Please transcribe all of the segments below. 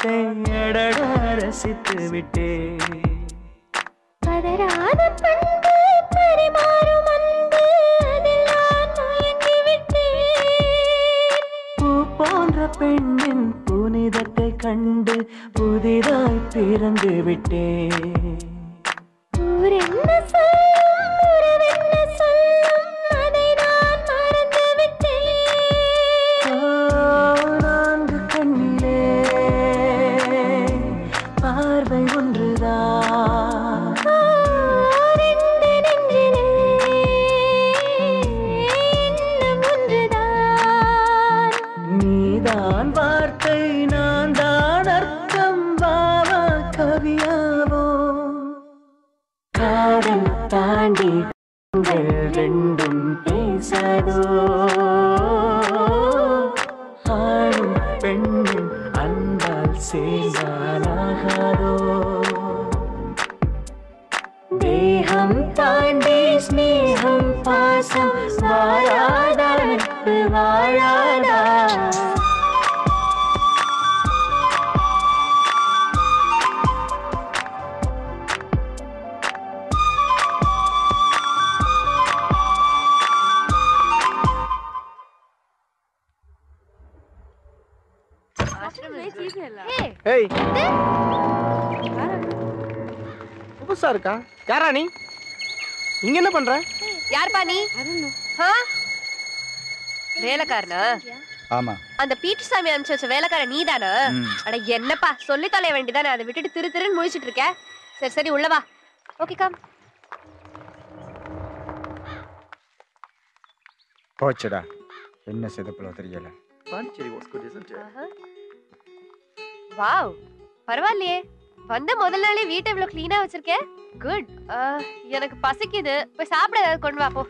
பார்த்தே அடடா ரசித்து விட்டே பதறாத பண்பு பரிமாறும் அன்பு அதில் நான் மயங்கி விட்டேன் பூ போன்ற பெண்ணின் புனிதத்தை கண்டு புதிதாய் பிறந்து விட்டேன் ஊர் என்ன சொல்லும் உறவென்ன சொல்லும் அதை நான் மறந்து விட்டேன் நான்கு கண்ணிலே பார்வை ஒன்றுதான் ரெண்டு நெஞ்சிலே எண்ணம் ஒன்றுதான் நீதான் வார்த்தை நான் தான் அர்த்தம் பாவா கவியாவோ காதல் தாண்டி கண்கள் ரெண்டும் பேசாதோ ஆணும் பெண்ணும் அன்பால் சேர்ந்தாலாகாதோ தேகம் தாண்டி ஸ்நேகம் பாசம் வாழாதா நட்பு வாழாதா ஏய் புதுசா இருக்கா? யாரா நீ? இங்க என்ன பண்ற? யார்பா நீ? வேலைக்காரனா? ஆமா. அந்த பீட்டு சாமி அனுப்பிச்சு வச்ச வேலைக்கார நீதானா? அட என்னப்பா சொல்லி தொலைய வேண்டியதானே, அதை விட்டுட்டு திரு திருன்னு முழிச்சிட்டு இருக்க. சரி சரி உள்ள வா. Okay come. போச்சுடா, என்ன செதப்பலோ தெரியல. Pondicherry was good, isn't it? Wow, பரவாயில்லையே. வந்த முதல் நாளே வீட்டை இவ்வளவு கிளீனா வச்சிருக்க. குட். எனக்கு பசிக்குது, போய் சாப்பிட ஏதாவது கொண்டு வா போ.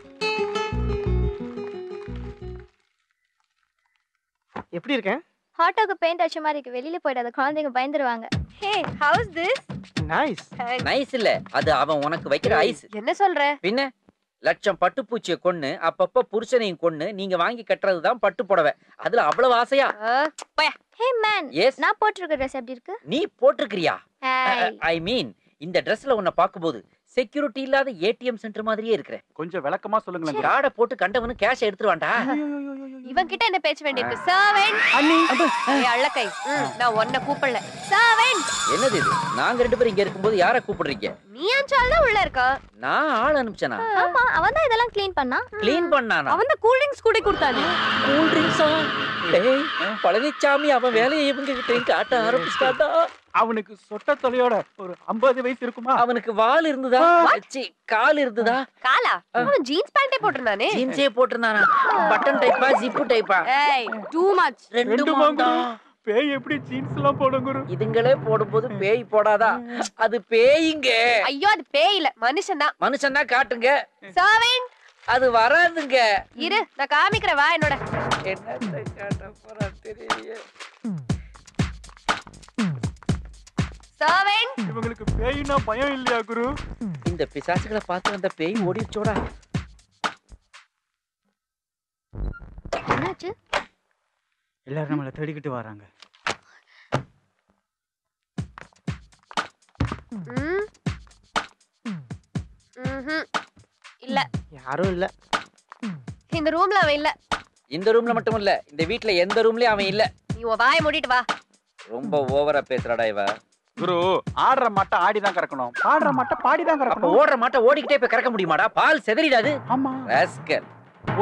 எப்படி இருக்கேன்? ஹாட்டோக்கு பெயிண்ட் அடிச்ச மாதிரி இருக்கு. வெளியில போயிடாத, குழந்தைங்க பயந்துருவாங்க. ஹே, ஹவுஸ் திஸ்? நைஸ். நைஸ் இல்ல, அது அவன் உனக்கு வைக்கிற ஐஸ். என்ன சொல்ற? பின்ன லட்சம் பட்டுப்பூச்சியை கொன்னு அப்பப்ப புருஷனையும் கொன்னு நீங்க வாங்கி கட்டுறதுதான் பட்டு புடவை. அதுல அவ்வளவு ஆசையா? ஹே மேன், எஸ், நான் போட்டிருக்க ட்ரெஸ் எப்படி இருக்கு? நீ போட்டிருக்கிறியா? ஹாய். ஐ மீன், இந்த ட்ரெஸ்ல உன்னை பாக்கும்போது செக்யூரிட்டி இல்லாத ஏடிஎம் சென்டர் மாதிரியே இருக்கிற. கொஞ்சம் விளக்கமா சொல்லுங்களேன். கார்டை போட்டு கண்டவனு கேஷ் எடுத்துருவான்டா. இவன் கிட்ட என்ன பேச்சு வேண்டியிருக்கு? சர்வெண்ட் அண்ணி. ஏய் அள்ளக்கை, நான் உன்னை கூப்பிடல. சர்வெண்ட். என்னது இது? நாங்க ரெண்டு பேரும் இங்க இருக்கும்போது யாரை கூப்பிடுறீங்க? நீ அஞ்சால உள்ள இருக்க. நான் ஆள் அனுப்பிச்சனா? ஆமா, அவன் தான் இதெல்லாம் க்ளீன் பண்ணா. க்ளீன் பண்ணானா? அவன் தான் கூல் ட்ரிங்க்ஸ் கூட கொடுத்தானே. கூல் ட்ரிங்க்ஸா? டேய் பழனிச்சாமி அவன் வேலையை இவங்க கிட்ட காட்ட ஆரம்பிச்சிட்டாடா. அவனுக்கு சொட்ட தொலையோட ஒரு 50 வயசு இருக்குமா? அவனுக்கு வால் இருந்ததா? கால் இருந்ததா? காலா? அவன் ஜீன்ஸ் பேண்டே போட்டுறானே. ஜீன்ஸே போட்டுறானா? பட்டன் டைப்பா ஜிப்பு டைப்பா? ஏய் டூ மச். ரெண்டு மாங்கா. பேய் எப்படி ஜீன்ஸ் எல்லாம் போடும் குரு? இதுங்களே போடும்போது பேய் போடாதா? அது பேய்ங்க. ஐயோ அது பேய் இல்ல, மனுஷன்தான். மனுஷன்னா காட்டுங்க. சர்வெண்ட். அது வராதுங்க. இரு நான் காமிக்கிறேன், வா என்னோட. என்னத்தை காட்ட போறா தெரியலையே. சர்வெண்ட். இவங்களுக்கு பேய்னா பயம் இல்லையா குரு? இந்த பிசாசுகளை பார்த்து அந்த பேய் ஓடிச்சோடா. என்னாச்சு? எல்லாரும் நம்மள தேடிக்கிட்டு வராங்க. இல்ல யாரும் இல்ல. இந்த ரூம்ல அவன் இல்ல. இந்த ரூம்ல மட்டும் இல்ல, இந்த வீட்ல எந்த ரூம்லயும் அவன் இல்ல. நீ உன் வாயை மூடிட்டு வா. ரொம்ப ஓவரா பேசுறடா இவ. குரு, ஆடுற மாட்டை ஆடிதான் கறக்கணும், பாடுற மாட்டை பாடிதான் கறக்கணும். ஓடுற மாட்டை ஓடிக்கிட்டே போய் கறக்க முடியுமாடா? பால் செதறிடாது. ஆமா, ராஸ்கல்.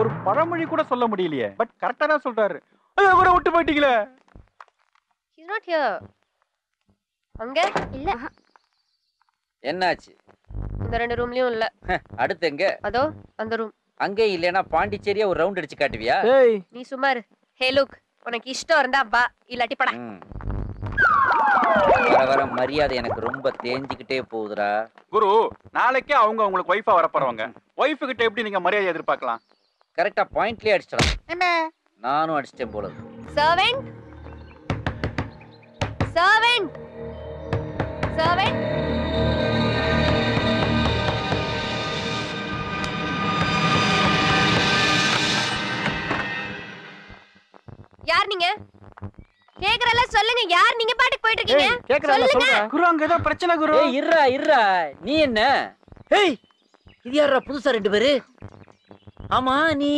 ஒரு பழமொழி கூட சொல்ல முடியலையே, பட் கரெக்டா தான் சொல்றாரு. ஐயோ குரு, விட்டு போயிட்டீங்களே. He's not here. அங்க இல்ல. என்னாச்சு? இந்த ரெண்டு ரூம்லயும் இல்ல. அடுத்து எங்க? அதோ அந்த ரூம். அங்கே இல்லனா பாண்டிச்சேரியா ஒரு ரவுண்ட் அடிச்சு காட்டுவியா? ஏய் நீ சும்மா இரு. ஹே லுக், உனக்கு இஷ்டம் இருந்தா வா, இல்லாட்டி படா. வர வர மரியாதை எனக்கு ரொம்ப தேஞ்சிக்கிட்டே போகுதுடா. குரு, நாளைக்கே அவங்க உங்களுக்கு ஒய்ஃபா வர போறவங்க. ஒய்ஃப் கிட்ட எப்படி நீங்க மரியாதை எதிர்பார்க்கலாம்? கரெக்டா பாயிண்ட்லயே அடிச்சிடலாம். என்ன? நானும் அடிச்சிட்டேன் போல. Servant, servant, servant. யார் நீங்க? கேக்குறல சொல்லுங்க யார் நீங்க பாட்டுக்கு போயிட்டு இருக்கீங்க? கேக்குறா சொல்றா. குரு அங்க ஏதோ பிரச்சனை குரு. ஏய் இருடா நீ என்ன? ஏய் இது யாரா புதுசா ரெண்டு பேரு? ஆமா நீ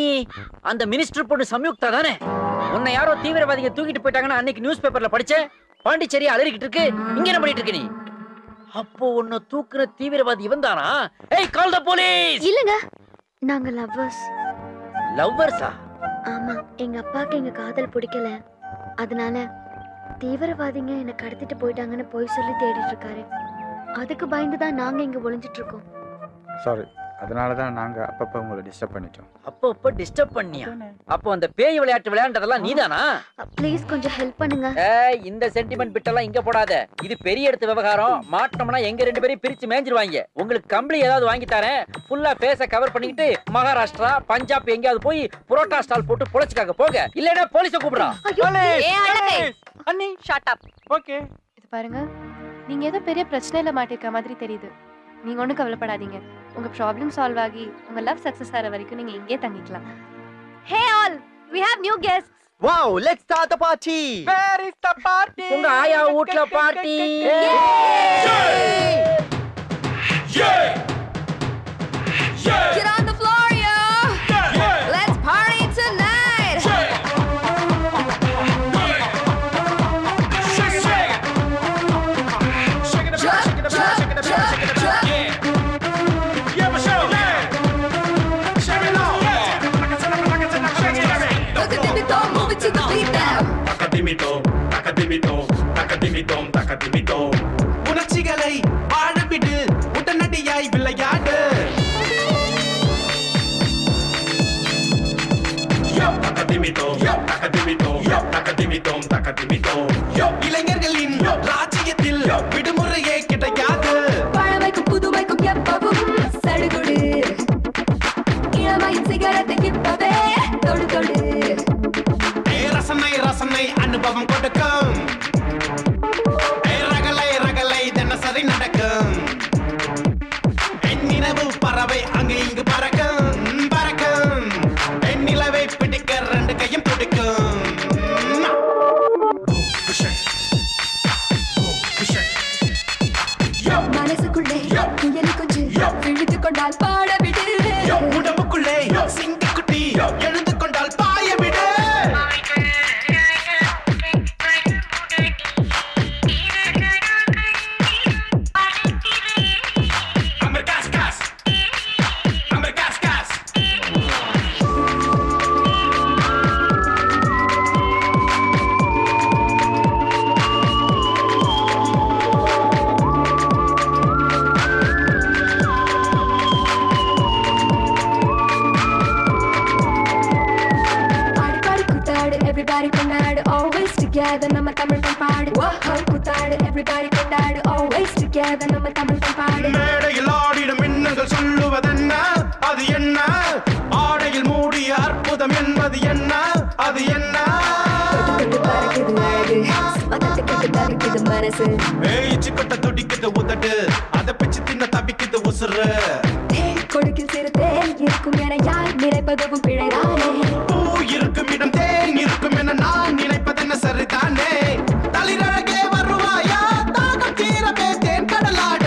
அந்த மினிஸ்டர் பொண்ணு சம்யுக்தா தானே? உன்னை யாரோ தீவிரவாதிங்க தூக்கிட்டு போயிட்டாங்கன்னு அன்னைக்கு நியூஸ் பேப்பர்ல படிச்சேன். பாண்டிச்சேரி அலறிக்கிட்டு இருக்கு. இங்க என்ன பண்ணிட்டு இருக்க நீ? அப்போ உன்னை தூக்குற தீவிரவாதி இவன் தானா? ஏய் கால் தி போலீஸ். இல்லங்க, நாங்க லவ்வர்ஸ். லவ்வர்ஸா? ஆமா, எங்க அப்பாக்கு எங்க காதல் பிடிக்கல. அதனால தீவிரவாதிங்க என்ன கடத்திட்டு போயிட்டாங்கன்னு போய் சொல்லி தேடிட்டு இருக்காரு. அதுக்கு பயந்துதான் நாங்க இங்க ஒளிஞ்சிட்டு இருக்கோம். சாரி, அதனால தான் நாங்க அப்பப்ப உங்களை டிஸ்டர்ப் பண்ணிட்டோம். அப்பப்ப டிஸ்டர்ப் பண்ணியா? அப்போ அந்த பேய் விளையாட்டு விளையாண்டதெல்லாம் நீதானா? ப்ளீஸ் கொஞ்சம் ஹெல்ப் பண்ணுங்க. ஏய் இந்த சென்டிமெண்ட் பிட்டெல்லாம் இங்க போடாத. இது பெரிய இடத்து விவகாரம். மாட்டோம்னா எங்க ரெண்டு பேரையும் பிரிச்சு மேஞ்சிருவாங்க. உங்களுக்கு கம்பளி ஏதாவது வாங்கி தரேன். ஃபுல்லா ஃபேஸ கவர் பண்ணிக்கிட்டு மகாராஷ்டிரா பஞ்சாப் எங்கயாவது போய் புரோட்டா ஸ்டால் போட்டு பொழைச்சுக்காக போக. இல்லைன்னா போலீஸை கூப்பிடுறா. அண்ணி ஷட் அப். ஓகே. இது பாருங்க, நீங்க ஏதோ பெரிய பிரச்சனையில மாட்டிருக்க மாதிரி தெரியுது. நீங்க ஒண்ணும் கவலைப்படாதீங்க. உங்க ப்ராப்ளம் சால்வ் ஆகி உங்க லவ் சக்சஸ் ஆற வரைக்கும் நீங்க இங்கே தங்கிக்கலாம். Hey all, we have new guests. Wow, let's start the party. Where is the party? உங்க ஆயா வீட்ல party. Get on the floor, yo. Let's party tonight. உணர்ச்சிகளை வாழவிடு, உடனடியாய் விளையாடு. இளைஞர்களின் ராஜ்யத்தில் விடுமுறையே கிடையாது. பழமைக்கும் புதுமைக்கும் எப்பவும் சடுகுடு. இளமையின் சிகரத்தை இப்பவே தொடு தொடு. ரசனை ரசனை அனுபவம் கொடுக்கும். ரகலை ரகலை தினசரி நடக்கும். என் நினைவு பறவை அங்கு இங்கு பறக்கும் பறக்கும். என் நிலவை பிடிக்க ரெண்டு கையும் துடிக்கும். மனசுக்குள்ளே புயல் கொஞ்சம் விழித்து கொண்டால் பாட விடு. உடம்புக்குள்ளே சிங்கக்குட்டி எழுந்து கொண்டால் பாய விடு. Everybody கொண்டாடு always together நம்ம தமிழ் பண்பாடு. கூத்தாடு everybody கொண்டாடு always together நம்ம தமிழ் பண்பாடு. மேடையில் ஆடிடும் மின்னல்கள் சொல்லுவதென்ன, அது என்ன? ஆடையில் மூடிய அற்புதம் என்பது என்ன, அது என்ன? பறக்குது அழகு, மதத்தை கட்டு தவிக்குது மனசு. பேச்சு கொட்ட துடிக்குது உதடு, அதை பிச்சு தின்ன தவிக்குது உசுறு. கொடுக்கில் சிறு தேன் இருக்கும் என யார் நினைப்பதும் பிழைதானே. பூ இருக்கும் இடம் தேன் இருக்கும் என நான் நினைப்பதென்ன சரிதானே. தளிரழகே வருவாயா, தாகம் தீரவே தேன் கடலாட.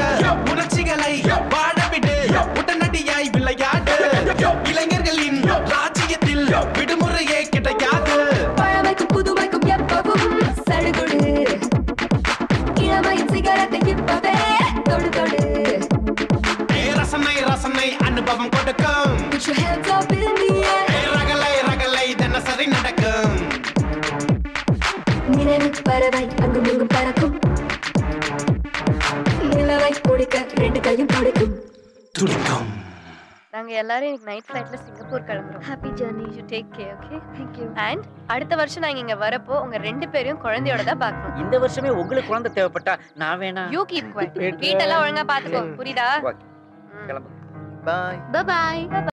உணர்ச்சிகளை வாழவிடு, உடனடியாய் விளையாடு. இளைஞர்களின் ராஜ்யத்தில் விடுமுறையே கிடையாது. பழமைக்கும் புதுமைக்கும் எப்பவும் சடுகுடு. இளமையின் சிகரத்தை இப்பவே தொடு தொடு. ரசனை ரசனை அனுபவம் கொடுக்கும். Put your hands up in the air. ரகலை ரகலை தினசரி நடக்கும். நினைவு பறவை அங்கும் இங்கும் பறக்கும். நிலவை பிடிக்க ரெண்டு கையும் துடிக்கும். துடிக்கும். நாங்க எல்லாரும் இன்னைக்கு நைட் ஃளைட்ல சிங்கப்பூர் கிளம்புறோம். Happy journey. You take care, okay? Thank you. And அடுத்த வருஷம் நாங்க இங்க வரப்போ உங்க ரெண்டு பேரையும் குழந்தையோட தான் பார்க்கணும். இந்த வருஷமே உங்களுக்கு குழந்தை தேவைப்பட்டா நான் வேணா. You keep quiet. வீட்டெல்லாம் ஒழுங்கா பாத்துக்கோ, புரியுதா? கிளம்பு. Bye. Bye bye.